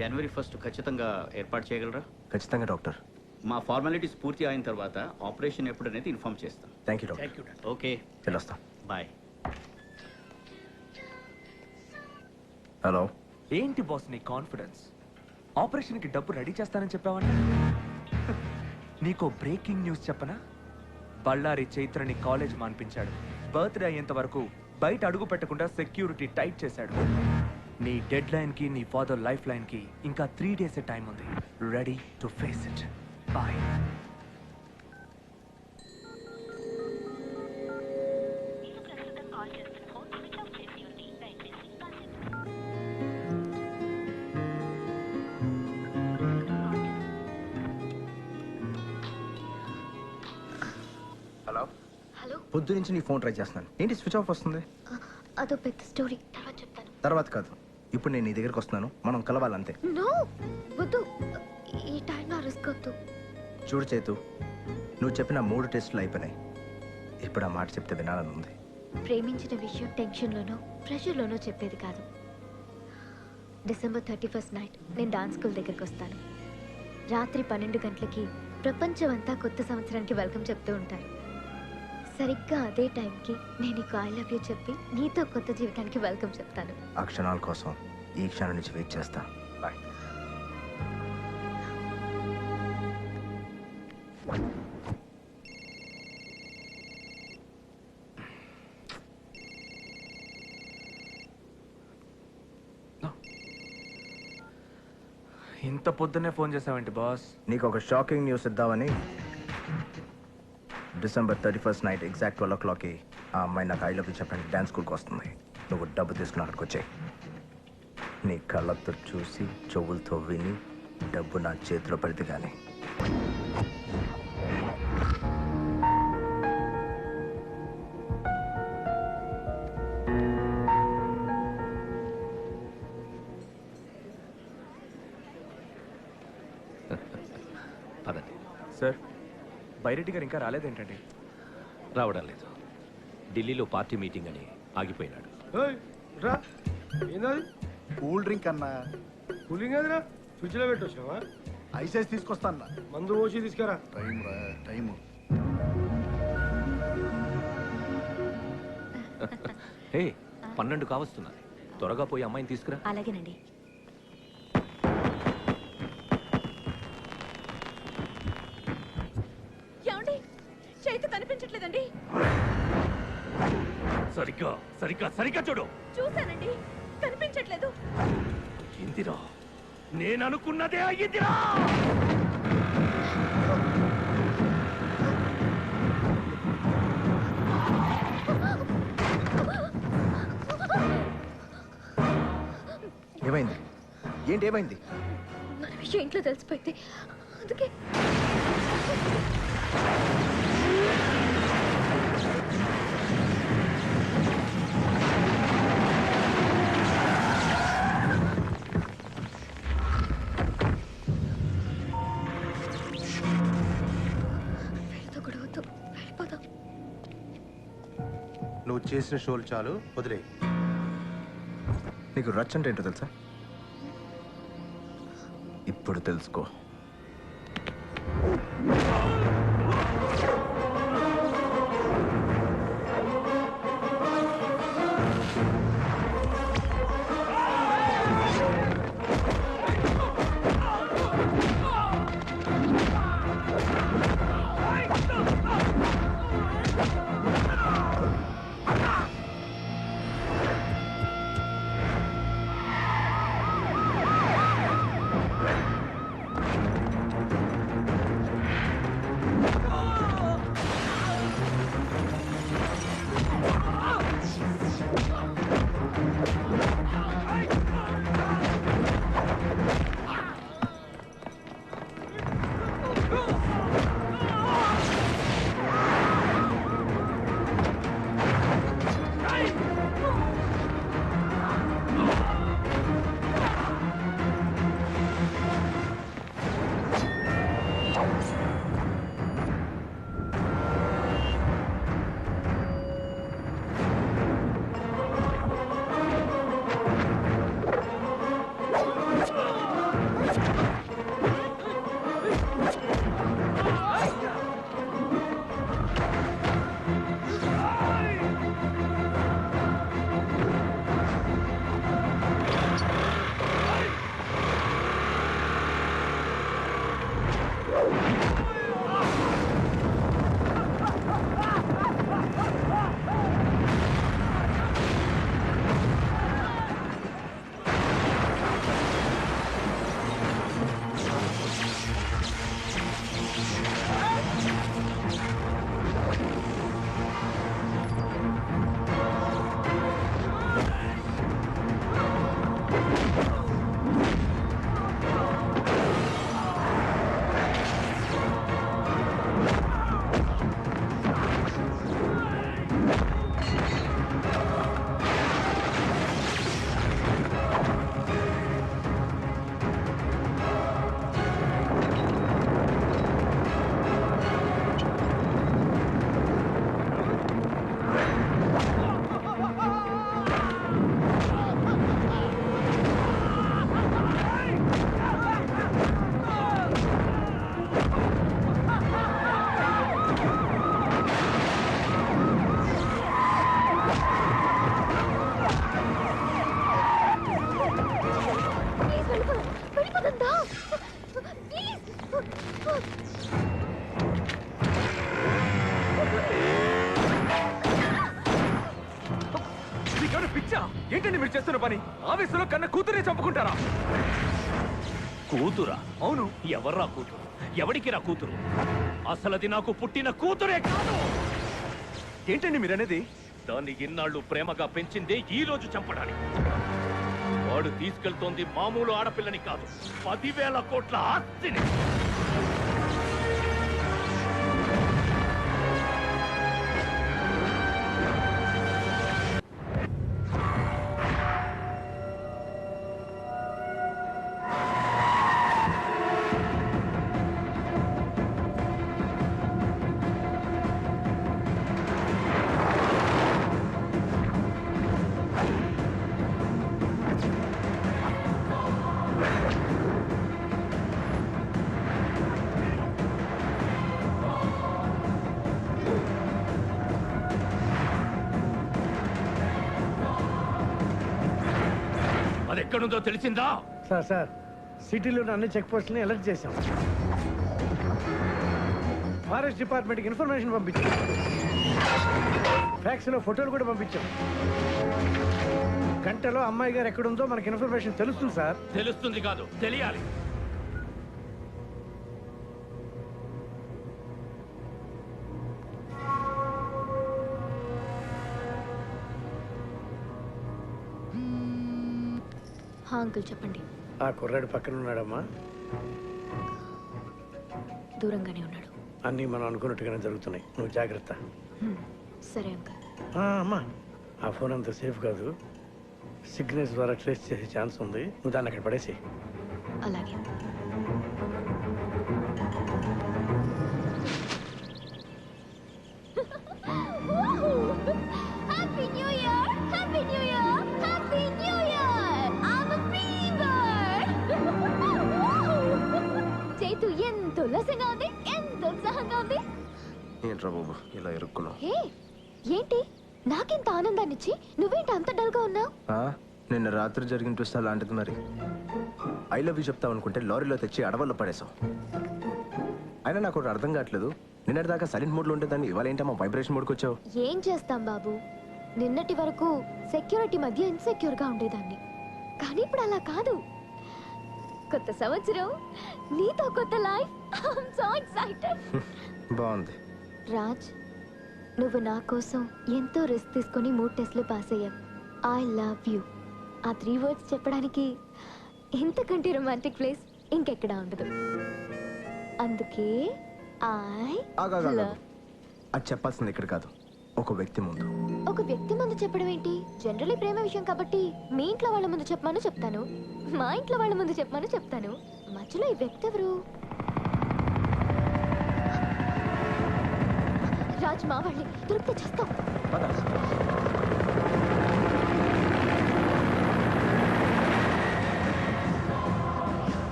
జనవరి 1 ఖచ్చితంగా ఏర్పాటు చేయగలరా? ఖచ్చితంగా డాక్టర్. మా ఫార్మాలిటీస్ పూర్తి అయిన తర్వాత ఆపరేషన్ ఎప్పుడనేది ఇన్ఫార్మ్ చేస్తాం. Thank you doctor. ఓకే, వెళ్ళొస్తాం. బాయ్. హలో. ఏంటి బాస్ నీ కాన్ఫిడెన్స్? ఆపరేషన్కి డబ్బు రెడీ చేస్తానని చెప్పావంటే నీకో బ్రేకింగ్ న్యూస్ చెప్పనా? బళ్ళారి చైత్రని కాలేజ్ మాన్పించాడు. బర్త్డే అయ్యేంత వరకు బయట అడుగు పెట్టకుండా సెక్యూరిటీ టైట్ చేశాడు. నీ డెడ్ లైన్కి నీ ఫాదర్ లైఫ్ లైన్కి ఇంకా 3 days టైం ఉంది. Ready to face it. Bye. Hello. Hello. పొద్దు నుంచి నీ ఫోన్ ట్రై చేస్తున్నాను. ఏంటి స్విచ్ ఆఫ్ వస్తుంది? అదో పెద్ద స్టోరీ, తర్వాత చెప్తాను. తర్వాత కాదు, ఇప్పుడు నేను నీ దగ్గరికి వస్తున్నాను, మనం కలవాలంతే. నో వద్దు, ఈ టైంలో రిస్క్ వద్దు. చూడు చేతు, నువ్వు చెప్పిన 3 టెస్టులు అయిపోయినాయి. ఇప్పుడు ఆ మాట చెప్తే వినాలని ఉంది. ప్రేమించిన విషయం టెన్షన్లోనో ప్రెషర్లోనో చెప్పేది కాదు. December 31st నైట్ నేను డాన్స్ స్కూల్ దగ్గరికి వస్తాను. రాత్రి 12 గంటలకి ప్రపంచం అంతా కొత్త సంవత్సరానికి వెల్కమ్ చెప్తూ ఉంటారు. సరిగ్గా అదే టైంకి నేను నీకు ఐ లవ్ యూ చెప్పి నీతో కొత్త జీవితానికి వెల్కమ్ చెప్తాను. ఆ క్షణాల కోసం ఈ క్షణం నుంచి వెయిట్ చేస్తా. బాయ్. ఇంత పొద్దున్నే ఫోన్ చేసావేంటి బాస్? నీకు ఒక షాకింగ్ న్యూస్ ఇద్దామని. December 31st నైట్ ఎగ్జాక్ట్ 12 o'clockకి ఆ అమ్మాయి నాకు ఐ లవ్ యూ చెప్పడానికి డ్యాన్స్ స్కూల్కి వస్తుంది. నువ్వు డబ్బు తీసుకుని అక్కడికి వచ్చాయి. నీ కళ్ళతో చూసి చెవులతో విని డబ్బు నా చేతిలో పడితే కానీ. పదండి. సార్, బైరెడ్డి గారు ఇంకా రాలేదేంటండి? రావడం లేదు, ఢిల్లీలో పార్టీ మీటింగ్ అని ఆగిపోయినాడు. కూల్ డ్రింక్ అన్నా. కూలింగ్ అదిరా, ఫ్రిడ్జ్ లో పెట్టొచ్చావా? ఐసెస్ తీసుకొస్తాను. మందు పోసి తీసుకురా. టైం రా టైము. హే, 12 కావస్తున్నది, త్వరగా పోయి అమ్మాయిని తీసుకురా. అలాగేనండి. ఏమండి, చైతు కనిపించట్లేదండి. సరిగ్గా సరిగ్గా సరిగ్గా చూడు. చూశానండి, కనిపించట్లేదు. ఇందిరా, నేను అనుకున్నదే అయ్యిందిరా. ఏమైంది? ఏంటి ఏమైంది? మన విషయం ఇంట్లో తెలిసిపోయింది, అందుకే. నువ్వు చేసిన షోలు చాలు, వదిలే. నీకు రచ్ అంటే ఏంటో తెలుసా? ఇప్పుడు తెలుసుకో. పిచ్చా ఏంటండి మీరు చేస్తున్న పని? ఆవేశంలో కన్న కూతురే చంపుకుంటారా? కూతురా? అవును. ఎవర్రా కూతురు? ఎవడికి రా కూతురు? అసలది నాకు పుట్టిన కూతురే కాదు. ఏంటండి మీరనేది? దాన్ని ఇన్నాళ్ళు ప్రేమగా పెంచిందే ఈ రోజు చంపడానికి. వాడు తీసుకెళ్తోంది మామూలు ఆడపిల్లని కాదు, 10,000 కోట్ల ఆస్తిని. అది ఎక్కడుందో తెలిసిందా? సార్ సిటీలోని అన్ని చెక్ పోస్టులని అలర్ట్ చేశాం. ఫారెస్ట్ డిపార్ట్మెంట్కి ఇన్ఫర్మేషన్ పంపించాం. ఫ్యాక్స్లో ఫోటోలు కూడా పంపించాం. గంటలో అమ్మాయి గారు ఎక్కడుందో మనకి ఇన్ఫర్మేషన్ తెలుస్తుంది సార్. తెలుస్తుంది కాదు, తెలియాలి. అంకుల్ చెప్పండి. ఆ కుర్రాడు పక్కన ఉన్నాడమ్మా. దూరంగానే ఉన్నాడు. అన్నీ మనం అనుకున్నట్టుగానే జరుగుతున్నాయి. నువ్వు జాగ్రత్త. సరే అంకుల్. అమ్మా, ఆ ఫోన్ అంత సేఫ్ కాదు. సిగ్నల్స్ ద్వారా ట్రేస్ చేసే ఛాన్స్ ఉంది. నువ్వు దాన్ని అక్కడ పడేసి. అలాగే. Happy new year, happy new year, happy new year. I'm a free bird. చేతు ఎంత ఉల్లాసంగా ఉంది, ఎంత ఉత్సాహంగా ఉంది. ఏంట్రా బాబు ఇలా ఇరుక్కున్నావు? హే, ఏంటి నాకెంత ఆనందాన్ని ఇచ్చి నువ్వేంటి అంత డల్గా ఉన్నావు? నిన్న రాత్రి జరిగిన ట్విస్ట్ అలాంటిది. మరి ఐ లవ్ యూ చెప్తావు అనుకుంటే లారీలో తెచ్చి అడవుల్లో పడేసావు. అయినా నాకు ఒకటి అర్థం కావట్లేదు. నిన్నటిదాకా సైలెంట్ మోడ్లో ఉండేదాన్ని ఇవాళ ఏంటమ్మా వైబ్రేషన్ మోడ్కి వచ్చావు? ఏం చేస్తాం బాబు, నిన్నటి వరకు సెక్యూరిటీ మధ్య ఇన్సెక్యూర్గా ఉండేదాన్ని. కానీ ఇప్పుడు అలా కాదు. కొత్త సంవత్సరం, నీతో కొత్త లైఫ్. I'm so excited. బాగుంది. రాజ్, నువ్వు నా కోసం ఎంతో రిస్క్ తీసుకొని 3 టెస్ట్లు పాస్ అయ్యావు. I love you. ఆ 3 words చెప్పడానికి ఇంతకంటే రొమాంటిక్ ప్లేస్ ఇంకెక్కడా ఉండదు. అందుకే అది చెప్పాల్సింది ఇక్కడ కాదు, ఒక వ్యక్తి ముందు. ఒక వ్యక్తి ముందు చెప్పడం ఏంటి? జనరలీ ప్రేమ విషయం కాబట్టి మీ ఇంట్లో వాళ్ళ ముందు చెప్పమని చెప్తాను, మా ఇంట్లో వాళ్ళ ముందు చెప్పమని చెప్తాను. మధ్యలో ఈ వ్యక్తి ఎవరు? రాజ్, మా వాళ్ళని దొరికితే చేస్తాం.